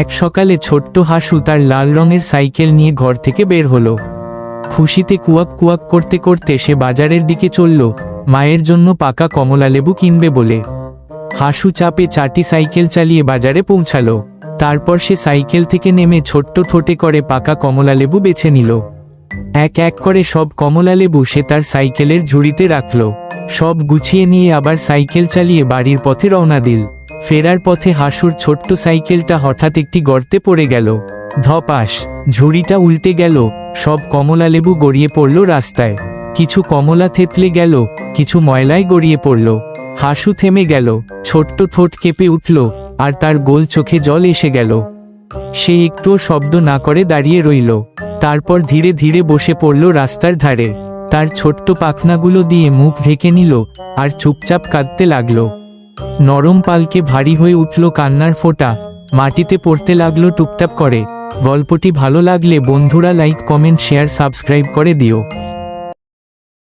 এক সকালে ছোট্ট হাসু তার লাল রঙের সাইকেল নিয়ে ঘর থেকে বের হলো। খুশিতে কুয়াক কুয়াক করতে করতে সে বাজারের দিকে চলল, মায়ের জন্য পাকা কমলালেবু কিনবে বলে। হাসু চাপে চাটি সাইকেল চালিয়ে বাজারে পৌঁছালো। তারপর সে সাইকেল থেকে নেমে ছোট্ট ঠোঁটে করে পাকা কমলালেবু বেছে নিল। এক এক করে সব কমলালেবু সে তার সাইকেলের ঝুড়িতে রাখল। সব গুছিয়ে নিয়ে আবার সাইকেল চালিয়ে বাড়ির পথে রওনা দিল। ফেরার পথে হাসুর ছোট্ট সাইকেলটা হঠাৎ একটি গর্তে পড়ে গেল। ধপাস, ঝুড়িটা উল্টে গেল, সব কমলালেবু গড়িয়ে পড়ল রাস্তায়। কিছু কমলা থেতলে গেল, কিছু ময়লায় গড়িয়ে পড়ল। হাসু থেমে গেল, ছোট্ট ঠোঁট কেঁপে উঠল, আর তার গোল চোখে জল এসে গেল। সে একটুও শব্দ না করে দাঁড়িয়ে রইল। তারপর ধীরে ধীরে বসে পড়ল রাস্তার ধারে। তার ছোট্ট পাখনাগুলো দিয়ে মুখ ঢেকে নিল আর চুপচাপ কাঁদতে লাগলো। নরম পালকে ভারী হয়ে উঠল কান্নার ফোঁটা, মাটিতে পড়তে লাগলো টুপটাপ করে। গল্পটি ভালো লাগলে বন্ধুরা লাইক, কমেন্ট, শেয়ার, সাবস্ক্রাইব করে দিও।